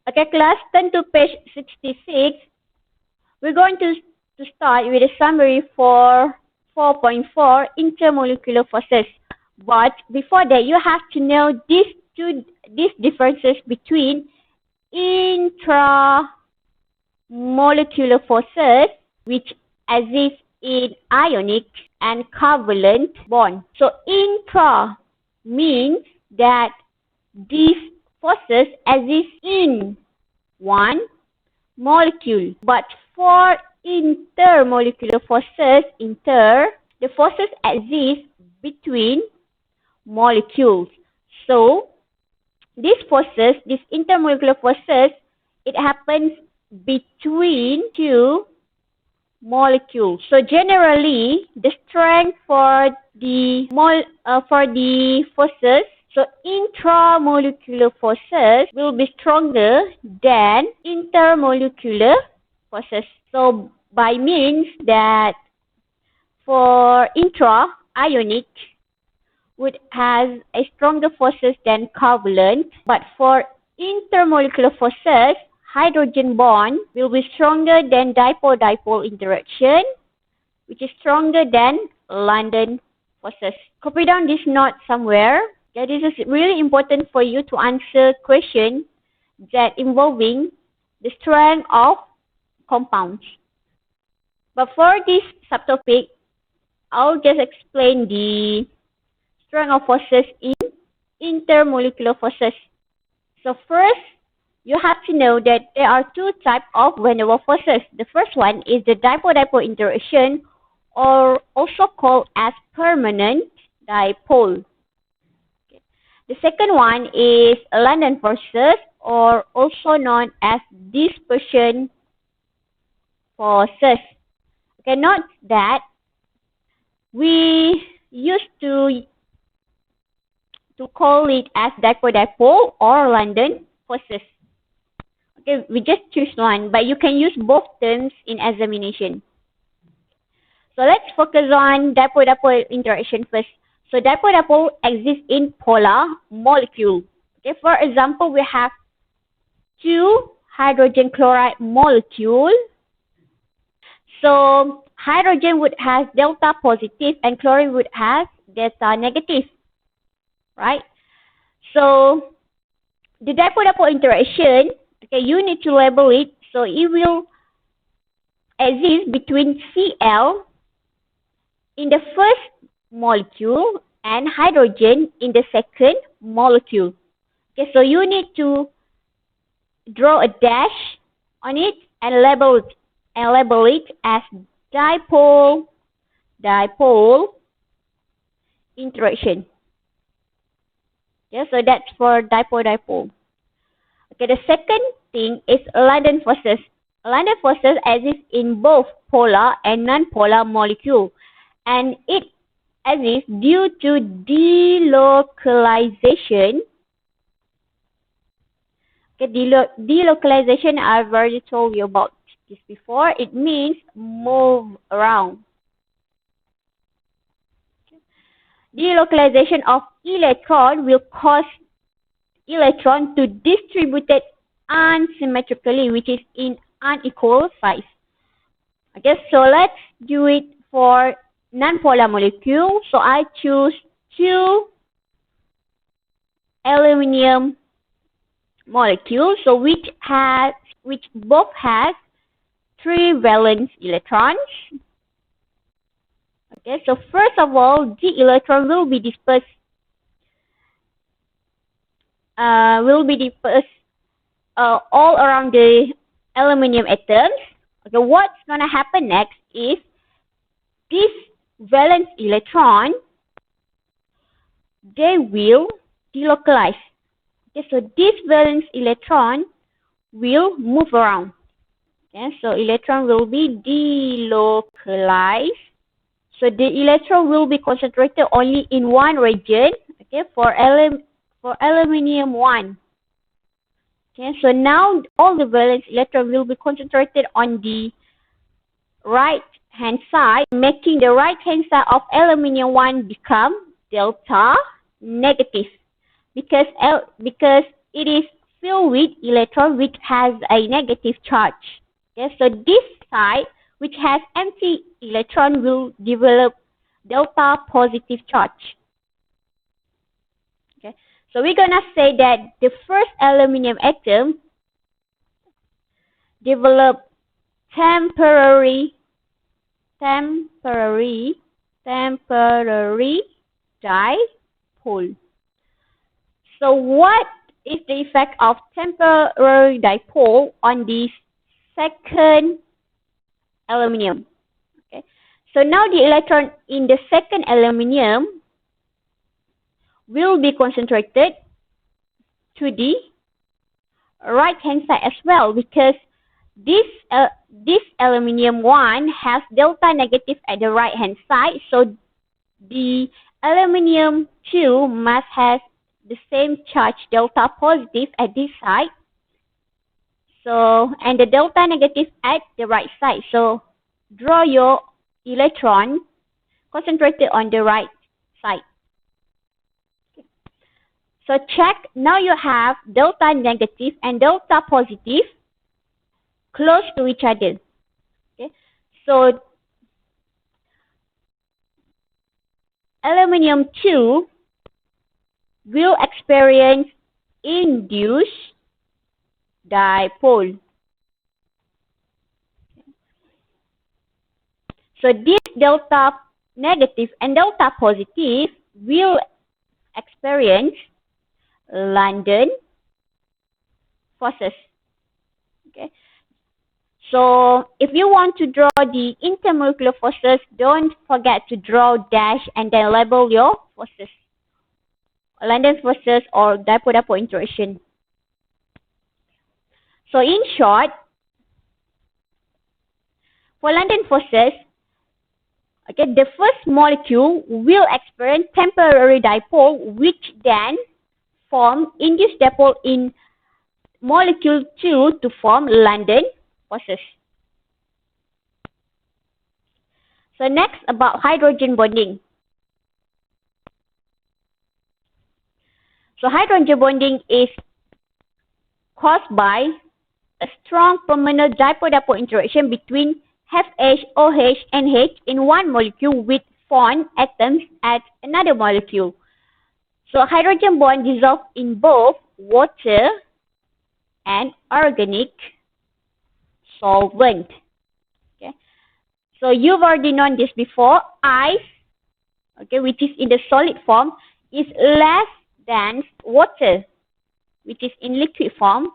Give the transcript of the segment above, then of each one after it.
Okay, class, turn to page 66. We're going to start with a summary for 4.4 intermolecular forces. But before that, you have to know these differences between intramolecular forces, which exist in ionic and covalent bond. So intra means that these forces exist in one molecule. But for intermolecular forces, the forces exist between molecules. So these intermolecular forces, it happens between two molecules. So generally, the strength for the forces, so intramolecular forces will be stronger than intermolecular forces. So by means that for ionic would has a stronger forces than covalent, but for intermolecular forces, hydrogen bond will be stronger than dipole-dipole interaction, which is stronger than London forces. Copy down this note somewhere. Okay, this is really important for you to answer questions that involving the strength of compounds. But for this subtopic, I'll just explain the strength of forces in intermolecular forces. So first, you have to know that there are two types of van der Waals forces. The first one is the dipole-dipole interaction, or also called as permanent dipole. Okay. The second one is London forces, or also known as dispersion forces. Okay, note that we used to call it as dipole-dipole or London forces. Okay, we just choose one, but you can use both terms in examination. So let's focus on dipole-dipole interaction first. So dipole-dipole exists in polar molecule. Okay, for example, we have two hydrogen chloride molecule. So hydrogen would have delta positive and chlorine would have delta negative, right? So the dipole-dipole interaction, okay, you need to label it. So it will exist between Cl in the first molecule and hydrogen in the second molecule. Okay, so you need to draw a dash on it and label it as dipole interaction. Okay, so that's for dipole-dipole. Okay, the second thing is London forces. London forces exist in both polar and non-polar molecule, and it exists due to delocalization. Okay, delocalization, I've already told you about this before. It means move around. Delocalization of electron will cause electron to distribute it unsymmetrically, which is in unequal size. Okay, so let's do it for non-polar molecule. So I choose two aluminum molecules, so which both has 3 valence electrons. Okay, so first of all, the electron will be dispersed all around the aluminum atoms. Okay, what's gonna happen next is this valence electron, they will delocalize. Okay, so this valence electron will move around. Okay, so electron will be delocalized. So the electron will be concentrated only in one region. Okay, for aluminum 1. Okay, so now all the valence electron will be concentrated on the right hand side, making the right hand side of aluminum 1 become delta negative, because it is filled with electron which has a negative charge. Okay, so this side which has empty electron will develop delta positive charge. Okay, so we're gonna say that the first aluminum atom develop temporary dipole. So what is the effect of temporary dipole on the second aluminum? Okay. So now the electron in the second aluminum will be concentrated to the right hand side as well, because this aluminum one has delta negative at the right hand side, so the aluminum 2 must have the same charge delta positive at this side, so and the delta negative at the right side. So draw your electron concentrated on the right side. So check, now you have delta negative and delta positive close to each other. Okay, so aluminum 2 will experience induced dipole. So this delta negative and delta positive will experience London forces. Okay. So if you want to draw the intermolecular forces, don't forget to draw dash and then label your forces. London forces or dipole-dipole interaction. So in short, for London forces, okay, the first molecule will experience temporary dipole, which then form induced dipole in molecule 2 to form London forces. So next, about hydrogen bonding. So hydrogen bonding is caused by a strong permanent dipole-dipole interaction between FH, OH, and H in one molecule with found atoms at another molecule. So hydrogen bond dissolve in both water and organic solvent. Okay. So you've already known this before. Ice, okay, which is in the solid form, is less than water, which is in liquid form,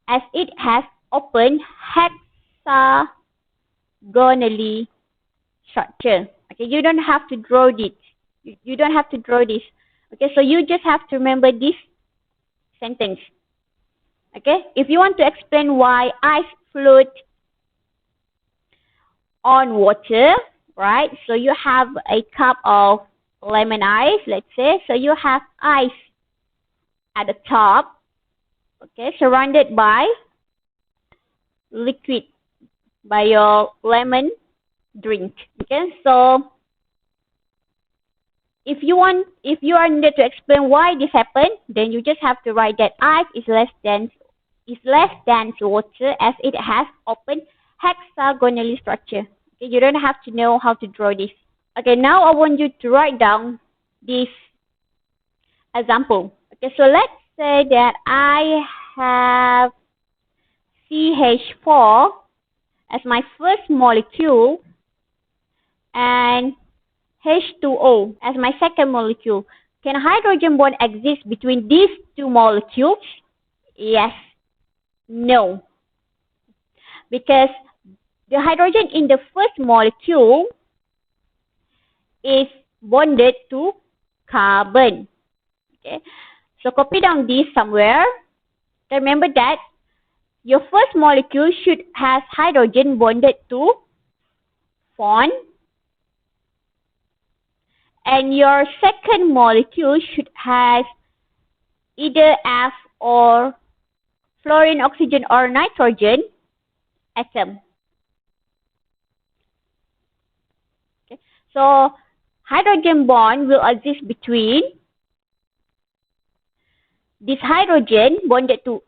as it has open hexagonally structure. Okay, you don't have to draw this. You don't have to draw this. Okay, so you just have to remember this sentence. Okay, if you want to explain why ice float on water, right? So you have a cup of lemon ice, let's say. So you have ice at the top, okay, surrounded by liquid, by your lemon drink. Okay, so if you are needed to explain why this happened, then you just have to write that ice is less dense water, as it has open hexagonally structure. Okay, you don't have to know how to draw this. Okay, now I want you to write down this example. Okay, so let's say that I have CH4 as my first molecule and H2O as my second molecule. Can a hydrogen bond exist between these two molecules? Yes. No. Because the hydrogen in the first molecule is bonded to carbon. Okay. So copy down this somewhere. Remember that your first molecule should have hydrogen bonded to phone, and your second molecule should have either F or fluorine, oxygen, or nitrogen atom. Okay. So hydrogen bond will exist between this hydrogen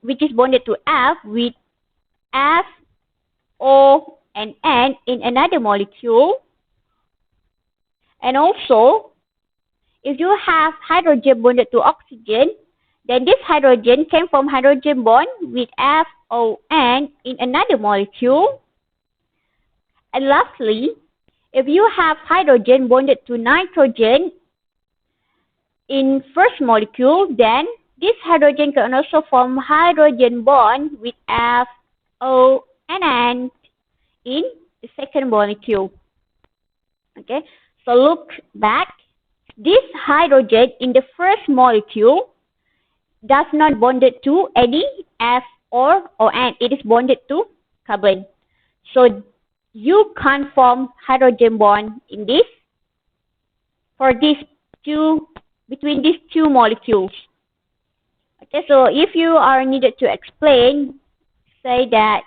which is bonded to F with F, O, and N in another molecule. And also, if you have hydrogen bonded to oxygen, then this hydrogen came from hydrogen bond with F, O, N in another molecule. And lastly, if you have hydrogen bonded to nitrogen in first molecule, then this hydrogen can also form hydrogen bond with F, O, and N in the second molecule. Okay, so look back. This hydrogen in the first molecule does not bonded to any F or N. It is bonded to carbon. So you can't form hydrogen bond in this between these two molecules. Okay, so if you are needed to explain, say that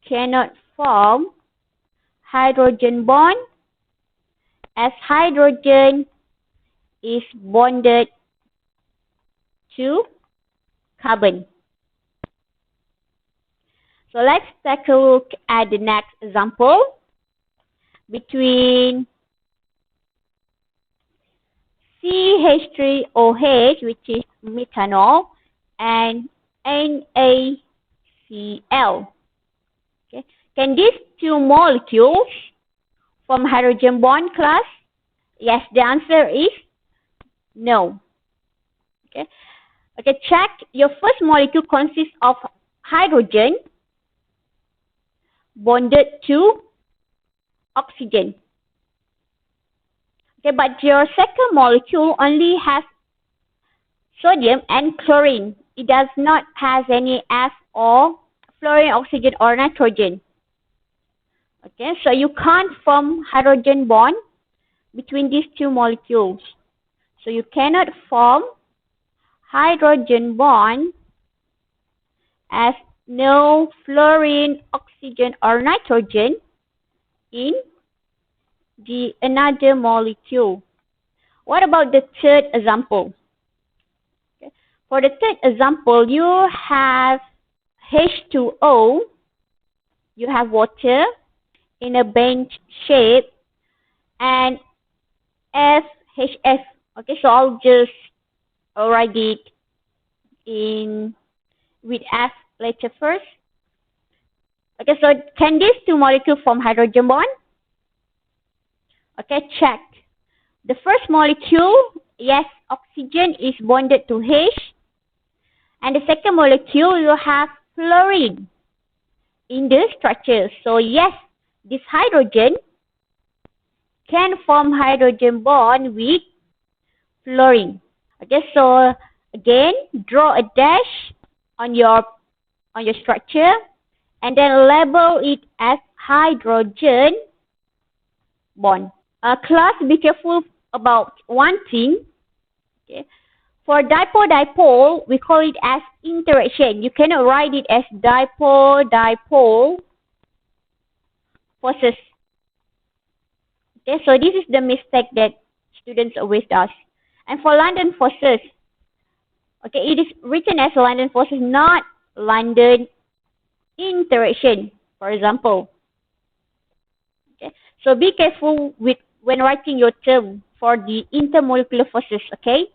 cannot form hydrogen bond as hydrogen is bonded to carbon. So let's take a look at the next example between CH3OH, which is methanol, and NaCl. Okay. Can these two molecules form hydrogen bond class? Yes, the answer is no. Okay. Okay, check. Your first molecule consists of hydrogen bonded to oxygen. Okay, but your second molecule only has sodium and chlorine. It does not have any F or fluorine, oxygen, or nitrogen. Okay, so you can't form hydrogen bond between these two molecules. So you cannot form hydrogen bond as no fluorine, oxygen, or nitrogen in the another molecule. What about the third example? Okay. For the third example, you have H2O, you have water in a bench shape, and FHF. Okay, so I'll just write it in with F letter first. Okay, so can these two molecules form hydrogen bond? Okay, check. The first molecule, yes, oxygen is bonded to H. And the second molecule, you have fluorine in the structure. So yes, this hydrogen can form hydrogen bond with fluorine. Okay, so again, draw a dash on your structure and then label it as hydrogen bond. Class, be careful about one thing. Okay. For dipole-dipole, we call it as interaction. You cannot write it as dipole-dipole forces. Okay, so this is the mistake that students always does. And for London forces, okay, it is written as London forces, not London interaction, for example. Okay, so be careful with when writing your term for the intermolecular forces. Okay.